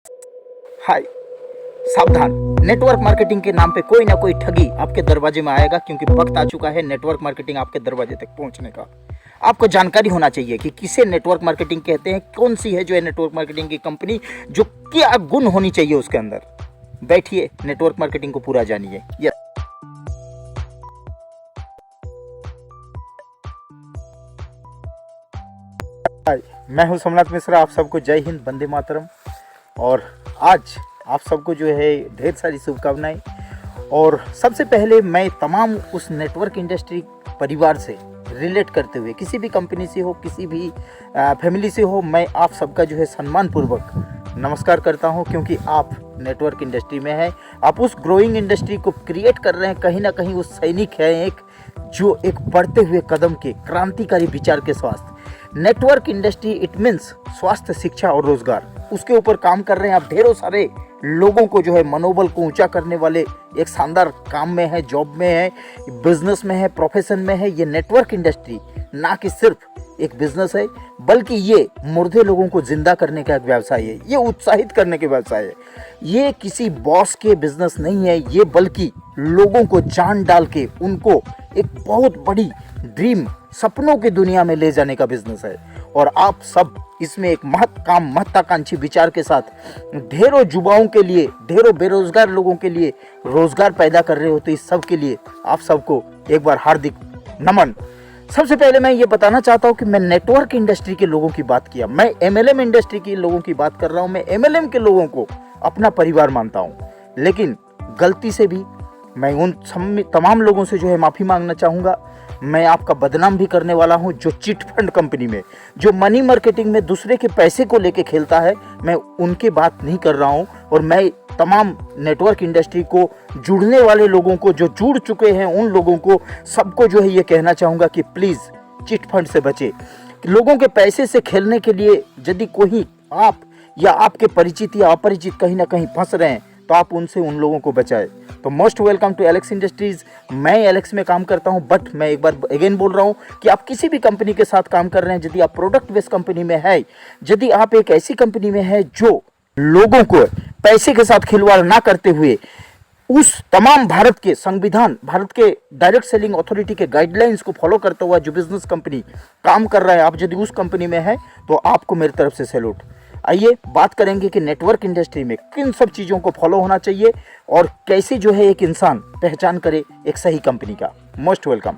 हाय, सावधान। Network marketing के नाम पे कोई ना कोई ठगी आपके दरवाजे में आएगा, क्योंकि वक्त आ चुका है नेटवर्क मार्केटिंग आपके दरवाजे तक पहुंचने का। आपको जानकारी होना चाहिए कि किसे नेटवर्क मार्केटिंग कहते हैं, कौन सी है जो है नेटवर्क मार्केटिंग की कंपनी, जो क्या गुण होनी चाहिए उसके अंदर। बैठिए, नेटवर्क मार्केटिंग को पूरा जानिए। यस। हाय, मैं हूं सोमनाथ मिश्रा। आप सबको जय हिंद, वंदे मातरम। और आज आप सबको जो है ढेर सारी शुभकामनाएं। और सबसे पहले मैं तमाम उस नेटवर्क इंडस्ट्री परिवार से रिलेट करते हुए, किसी भी कंपनी से हो, किसी भी फैमिली से हो, मैं आप सबका जो है सम्मानपूर्वक नमस्कार करता हूं, क्योंकि आप नेटवर्क इंडस्ट्री में हैं। आप उस ग्रोइंग इंडस्ट्री को क्रिएट कर रहे हैं। कहीं ना कहीं उस सैनिक है एक, जो एक बढ़ते हुए कदम के क्रांतिकारी विचार के स्वास्थ्य। नेटवर्क इंडस्ट्री इट मीन्स स्वास्थ्य, शिक्षा और रोजगार, उसके ऊपर काम कर रहे हैं आप। ढेरों सारे लोगों को जो है मनोबल को ऊंचा करने वाले एक शानदार काम में है, जॉब में है, बिजनेस में है, प्रोफेशन में है। ये नेटवर्क इंडस्ट्री ना कि सिर्फ एक बिजनेस है, बल्कि ये मुर्दे लोगों को जिंदा करने का एक व्यवसाय है। ये उत्साहित करने के व्यवसाय है। ये किसी बॉस के बिजनेस नहीं है, ये बल्कि लोगों को जान डाल के उनको एक बहुत बड़ी ड्रीम, सपनों की दुनिया में ले जाने का बिजनेस है। और आप सब इसमें एक महत्वाकांक्षी विचार के साथ ढेरों युवाओं के लिए, ढेरों बेरोजगार लोगों के लिए रोजगार पैदा कर रहे हो। तो इस सब के लिए आप सबको एक बार हार्दिक नमन। सबसे पहले मैं ये बताना चाहता हूँ कि मैं नेटवर्क इंडस्ट्री के लोगों की बात किया, मैं एमएलएम इंडस्ट्री के लोगों की बात कर रहा हूँ। मैं एमएलएम के लोगों को अपना परिवार मानता हूँ, लेकिन गलती से भी मैं उन तमाम लोगों से जो है माफ़ी मांगना चाहूँगा। मैं आपका बदनाम भी करने वाला हूं, जो चिट फंड कंपनी में, जो मनी मार्केटिंग में दूसरे के पैसे को लेके खेलता है। मैं उनकी बात नहीं कर रहा हूं। और मैं तमाम नेटवर्क इंडस्ट्री को जुड़ने वाले लोगों को, जो जुड़ चुके हैं, उन लोगों को सबको जो है ये कहना चाहूँगा कि प्लीज़ चिट फंड से बचे। लोगों के पैसे से खेलने के लिए यदि कोई आप या आपके परिचित या अपरिचित कहीं ना कहीं फंस रहे हैं, तो आप उनसे उन लोगों को बचाएं। तो most welcome to Alex industries. मैं एलेक्स में काम करता हूं, बट मैं एक बार अगेन बोल रहा हूं कि आप किसी भी कंपनी के साथ काम कर रहे हैं, यदि आप प्रोडक्ट बेस्ड कंपनी में है, यदि आप एक ऐसी कंपनी में है जो लोगों को पैसे के साथ खिलवाड़ ना करते हुए उस तमाम भारत के संविधान, भारत के डायरेक्ट सेलिंग अथॉरिटी के गाइडलाइंस को फॉलो करता हुआ जो बिजनेस कंपनी काम कर रहा है, आप यदि उस कंपनी में है तो आपको मेरी तरफ से सैल्यूट। आइए बात करेंगे कि नेटवर्क इंडस्ट्री में किन सब चीज़ों को फॉलो होना चाहिए और कैसे जो है एक इंसान पहचान करे एक सही कंपनी का। Most welcome.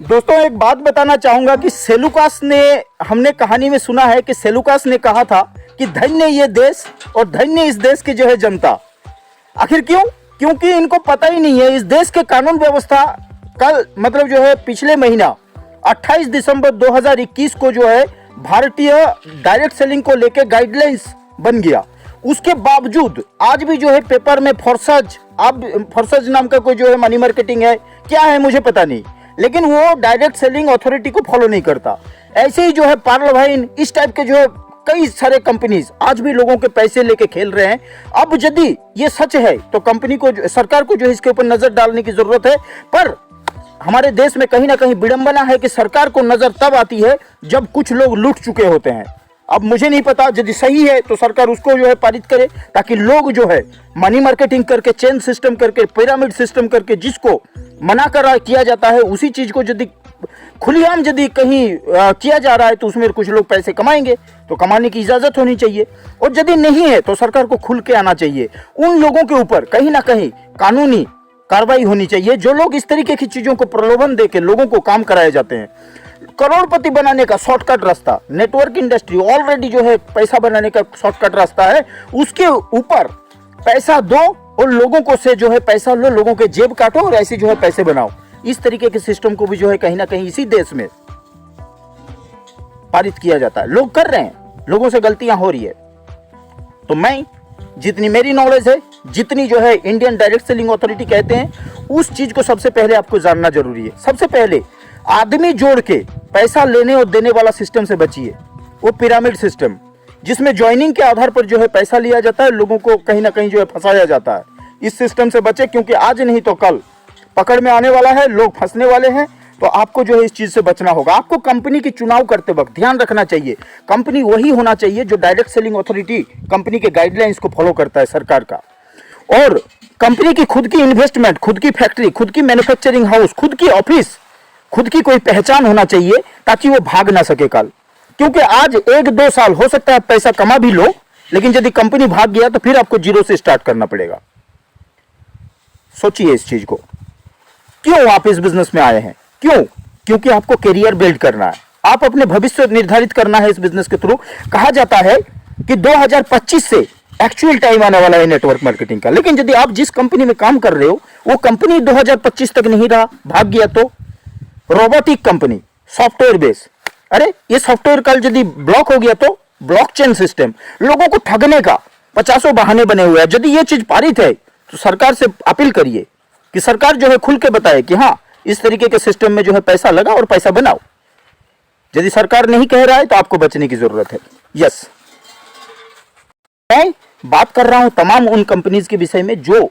दोस्तों, एक बात बताना चाहूंगा कि सेलूकास ने, हमने कहानी में सुना है कि सेलूकास ने कहा था कि धन्य ये देश और धन्य इस देश की जो है जनता। आखिर क्यों? क्योंकि इनको पता ही नहीं है इस देश के कानून व्यवस्था। कल मतलब जो है पिछले महीना 28 दिसंबर 2021 को जो है भारतीय डायरेक्ट सेलिंग को लेकर गाइडलाइंस बन गया। उसके बावजूद आज भी जो है पेपर में फॉरसज नाम का कोई जो है मनी मार्केटिंग है, क्या है मुझे पता नहीं, लेकिन वो डायरेक्ट सेलिंग अथॉरिटी को फॉलो नहीं करता। ऐसे ही जो है पार्लवाइन, इस टाइप के जो है कई सारे कंपनीज आज भी लोगों के पैसे लेके खेल रहे हैं। अब यदि ये सच है तो कंपनी को, सरकार को जो है इसके ऊपर नजर डालने की जरूरत है। पर हमारे देश में कहीं ना कहीं विडंबना है कि सरकार को नजर तब आती है जब कुछ लोग लूट चुके होते हैं। अब मुझे नहीं पता, यदि सही है तो सरकार उसको जो है पारित करे, ताकि लोग जो है मनी मार्केटिंग करके, चेन सिस्टम करके, पिरामिड सिस्टम करके जिसको मना किया जाता है, उसी चीज को यदि खुलेआम यदि कहीं किया जा रहा है तो उसमें कुछ लोग पैसे कमाएंगे। तो कमाने की इजाजत होनी चाहिए। और यदि नहीं है तो सरकार को खुल के आना चाहिए। उन लोगों के ऊपर कहीं ना कहीं कानूनी कार्रवाई होनी चाहिए जो लोग इस तरीके की चीजों को प्रलोभन देके लोगों को काम कराए जाते हैं। करोड़पति बनाने का शॉर्टकट रास्ता नेटवर्क इंडस्ट्री ऑलरेडी जो है पैसा बनाने का शॉर्टकट रास्ता है। उसके ऊपर पैसा दो और लोगों को से जो है पैसा लो, लोगों के जेब काटो और ऐसे जो है पैसे बनाओ। इस तरीके के सिस्टम को भी जो है कहीं ना कहीं इसी देश में पारित किया जाता है। लोग कर रहे हैं, लोगों से गलतियां हो रही है। तो मैं, जितनी मेरी नॉलेज है, जितनी जो है इंडियन डायरेक्ट सेलिंग अथॉरिटी कहते हैं, उस चीज को सबसे पहले आपको जानना जरूरी है। सबसे पहले आदमी जोड़ के पैसा लेने और देने वाला सिस्टम से बचिए। वो पिरामिड सिस्टम जिसमें ज्वाइनिंग के आधार पर जो है पैसा लिया जाता है, लोगों को कहीं ना कहीं जो है फंसाया जाता है। इस सिस्टम से बचे, क्योंकि आज नहीं तो कल पकड़ में आने वाला है, लोग फंसने वाले हैं। तो आपको जो है इस चीज से बचना होगा। आपको कंपनी की चुनाव करते वक्त ध्यान रखना चाहिए, कंपनी वही होना चाहिए जो डायरेक्ट सेलिंग अथॉरिटी कंपनी के गाइडलाइंस को फॉलो करता है सरकार का, और कंपनी की खुद की इन्वेस्टमेंट, खुद की फैक्ट्री, खुद की मैन्युफैक्चरिंग हाउस, खुद की ऑफिस, खुद की कोई पहचान होना चाहिए ताकि वो भाग ना सके कल। क्योंकि आज 1-2 साल हो सकता है पैसा कमा भी लो, लेकिन यदि कंपनी भाग गया तो फिर आपको जीरो से स्टार्ट करना पड़ेगा। सोचिए इस चीज को, क्यों आप इस बिजनेस में आए हैं? क्यों? क्योंकि आपको करियर बिल्ड करना है, आप अपने भविष्य निर्धारित करना है इस बिजनेस के थ्रू। कहा जाता है कि 2025 से एक्चुअल टाइम आने वाला है नेटवर्क मार्केटिंग का, लेकिन यदि आप जिस कंपनी में काम कर रहे हो वो कंपनी 2025 तक नहीं रहा, भाग गया, तो रोबोटिक कंपनी, सॉफ्टवेयर बेस, अरे ये सॉफ्टवेयर कल यदि ब्लॉक हो गया तो ब्लॉकचेन सिस्टम, लोगों को ठगने का 50 बहाने बने हुए हैं। यदि ये चीज पारित है तो सरकार से अपील करिए कि सरकार जो है खुल के बताए कि हाँ इस तरीके के सिस्टम में जो है पैसा लगा और पैसा बनाओ। यदि सरकार नहीं कह रहा है तो आपको बचने की जरूरत है। यस, मैं बात कर रहा हूं तमाम उन कंपनीज के विषय में जो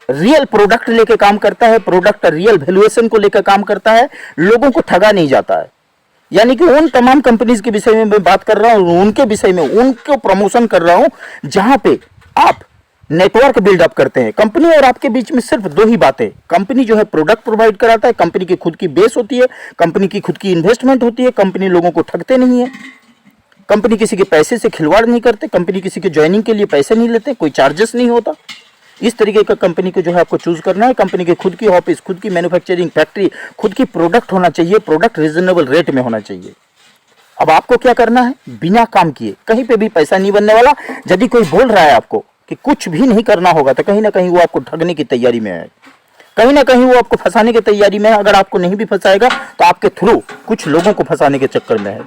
रियल प्रोडक्ट लेके काम करता है, प्रोडक्ट रियल वैल्यूएशन को लेकर काम करता है, लोगों को ठगा नहीं जाता है। यानी कि उन तमाम कंपनीज के विषय में मैं बात कर रहा हूं, उनके विषय में उनको प्रमोशन कर रहा हूं जहां पे आप नेटवर्क बिल्डअप करते हैं। कंपनी और आपके बीच में सिर्फ दो ही बातें, कंपनी जो है प्रोडक्ट प्रोवाइड कराता है, कंपनी की खुद की बेस होती है, कंपनी की खुद की इन्वेस्टमेंट होती है, कंपनी लोगों को ठगते नहीं है, कंपनी किसी के पैसे से खिलवाड़ नहीं करते, कंपनी किसी के ज्वाइनिंग के लिए पैसे नहीं लेते, कोई चार्जेस नहीं होता। इस तरीके का कंपनी को जो है आपको चूज करना है। कंपनी की खुद की ऑफिस, खुद की मैन्युफैक्चरिंग फैक्ट्री, खुद की प्रोडक्ट होना चाहिए, प्रोडक्ट रीजनेबल रेट में होना चाहिए। अब आपको क्या करना है, बिना काम किए, कहीं पे भी पैसा नहीं बनने वाला। यदि कोई बोल रहा है आपको कि कुछ भी नहीं करना होगा तो कहीं ना कहीं वो आपको ठगने की तैयारी में है, कहीं ना कहीं वो आपको फंसाने की तैयारी में है। अगर आपको नहीं भी फंसाएगा तो आपके थ्रू कुछ लोगों को फंसाने के चक्कर में है,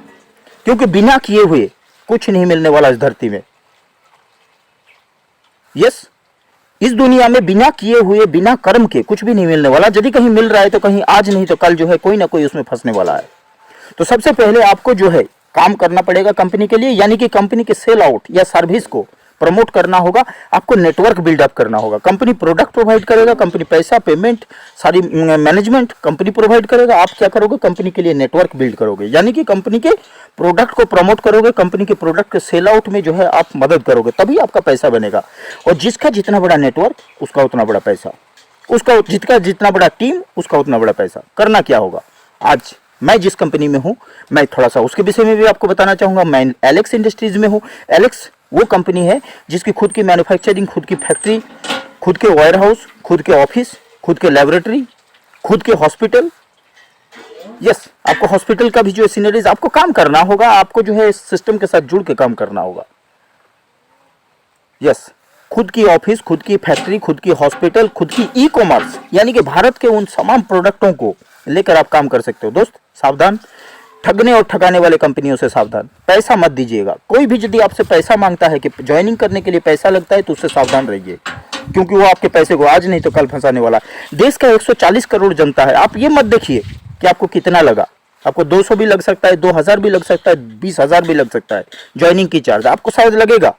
क्योंकि बिना किए हुए कुछ नहीं मिलने वाला इस धरती में। यस, इस दुनिया में बिना किए हुए, बिना कर्म के कुछ भी नहीं मिलने वाला। यदि कहीं मिल रहा है तो कहीं आज नहीं तो कल जो है कोई ना कोई उसमें फंसने वाला है। तो सबसे पहले आपको जो है काम करना पड़ेगा कंपनी के लिए, यानी कि कंपनी के सेल आउट या सर्विस को प्रमोट करना होगा। आपको नेटवर्क बिल्डअप करना होगा। कंपनी प्रोडक्ट प्रोवाइड करेगा, कंपनी पैसा, पेमेंट, सारी मैनेजमेंट कंपनी प्रोवाइड करेगा। आप क्या करोगे, कंपनी के लिए नेटवर्क बिल्ड करोगे, यानी कि कंपनी के प्रोडक्ट को प्रमोट करोगे, कंपनी के प्रोडक्ट के सेल आउट में जो है आप मदद करोगे, तभी आपका पैसा बनेगा। और जिसका जितना बड़ा नेटवर्क उसका उतना बड़ा पैसा, उसका जितना बड़ा टीम उसका उतना बड़ा पैसा। करना क्या होगा, आज मैं जिस कंपनी में हूं मैं थोड़ा सा उसके विषय में भी आपको बताना चाहूंगा। मैं एलेक्स इंडस्ट्रीज में हूं। एलेक्स वो कंपनी है जिसकी खुद की मैन्युफैक्चरिंग, खुद की फैक्ट्री, खुद के वेयर हाउस, खुद के ऑफिस, खुद के लेबोरेटरी, खुद के हॉस्पिटल। यस, आपको हॉस्पिटल का भी जो सीनरीज आपको काम करना होगा, आपको जो है सिस्टम के साथ जुड़ के काम करना होगा। यस, खुद की ऑफिस, खुद की फैक्ट्री, खुद की हॉस्पिटल, खुद की ई कॉमर्स, यानी कि भारत के उन तमाम प्रोडक्टों को लेकर आप काम कर सकते हो। दोस्त सावधान, ठगने और ठगाने वाले कंपनियों से सावधान। पैसा मत दीजिएगा। कोई भी यदि आपसे पैसा मांगता है कि ज्वाइनिंग करने के लिए पैसा लगता है तो उससे सावधान रहिए, क्योंकि वो आपके पैसे को आज नहीं तो कल फंसाने वाला। देश का 140 करोड़ जनता है। आप ये मत देखिए कि आपको कितना लगा, आपको 200 भी लग सकता है, 2000 भी लग सकता है, 20,000 भी लग सकता है ज्वाइनिंग की चार्ज। आपको शायद लगेगा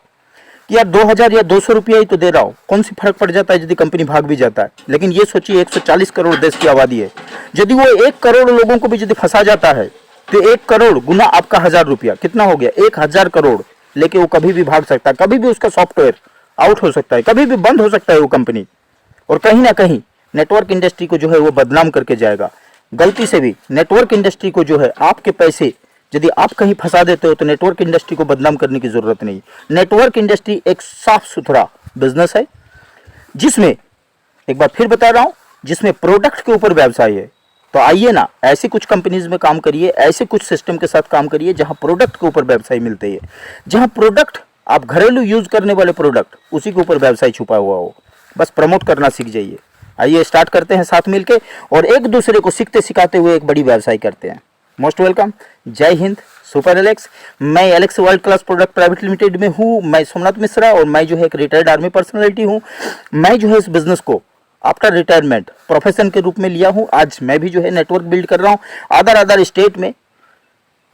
कि यार 2000 या 200 रुपया ही तो दे रहा हूँ, कौन सी फर्क पड़ जाता है यदि कंपनी भाग भी जाता है। लेकिन ये सोचिए 140 करोड़ देश की आबादी है। यदि वो 1 करोड़ लोगों को भी यदि फंसा जाता है तो 1 करोड़ गुना आपका 1000 रुपया कितना हो गया, 1000 करोड़ लेके वो कभी भी भाग सकता है, कभी भी उसका सॉफ्टवेयर आउट हो सकता है, कभी भी बंद हो सकता है वो कंपनी। और कहीं ना कहीं नेटवर्क इंडस्ट्री को जो है वो बदनाम करके जाएगा। गलती से भी नेटवर्क इंडस्ट्री को जो है आपके पैसे यदि आप कहीं फंसा देते हो तो नेटवर्क इंडस्ट्री को बदनाम करने की जरूरत नहीं। नेटवर्क इंडस्ट्री एक साफ सुथरा बिजनेस है जिसमें, एक बार फिर बता रहा हूं, जिसमें प्रोडक्ट के ऊपर व्यवसाय है। तो आइए ना, ऐसी कुछ कंपनीज में काम करिए, ऐसे कुछ सिस्टम के साथ काम करिए जहां प्रोडक्ट के ऊपर व्यवसाय मिलते हैं, जहां प्रोडक्ट आप घरेलू यूज करने वाले प्रोडक्ट उसी के ऊपर व्यवसाय छुपा हुआ हो। बस प्रमोट करना सीख जाइए। आइए स्टार्ट करते हैं साथ मिलके और एक दूसरे को सीखते सिखाते हुए एक बड़ी व्यवसाय करते हैं। Most welcome. जय हिंद, सुपर एलेक्स। मैं Alex world class product private limited में हूँ। मैं सोमनाथ मिश्रा और मैं जो है एक रिटायर्ड आर्मी पर्सनालिटी हूँ। मैं जो है इस बिजनेस को आफ्टर रिटायरमेंट प्रोफेशन के रूप में लिया हूँ। आज मैं भी जो है नेटवर्क बिल्ड कर रहा हूँ। अदर स्टेट में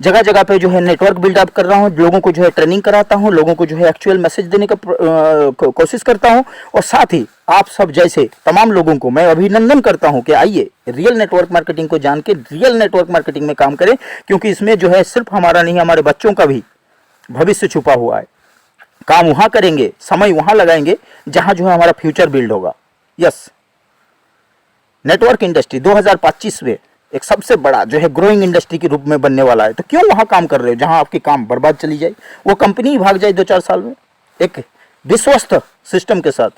जगह जगह पे जो है नेटवर्क बिल्डअप कर रहा हूँ, लोगों को जो है ट्रेनिंग कराता हूँ, लोगों को जो है एक्चुअल मैसेज देने का कोशिश करता हूँ। और साथ ही आप सब जैसे तमाम लोगों को मैं अभिनंदन करता हूँ कि आइए रियल नेटवर्क मार्केटिंग को जान के रियल नेटवर्क मार्केटिंग में काम करें, क्योंकि इसमें जो है सिर्फ हमारा नहीं, हमारे बच्चों का भी भविष्य छुपा हुआ है। काम वहाँ करेंगे, समय वहाँ लगाएंगे जहाँ जो है हमारा फ्यूचर बिल्ड होगा। यस, नेटवर्क इंडस्ट्री 2025 में एक सबसे बड़ा जो है ग्रोइंग इंडस्ट्री के रूप में बनने वाला है। तो क्यों वहाँ काम कर रहे हो जहाँ आपकी काम बर्बाद चली जाए, वो कंपनी ही भाग जाए 2-4 साल में। एक विश्वस्त सिस्टम के साथ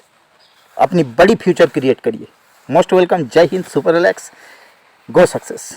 अपनी बड़ी फ्यूचर क्रिएट करिए। Most welcome. जय Hind. Super relax. Go success.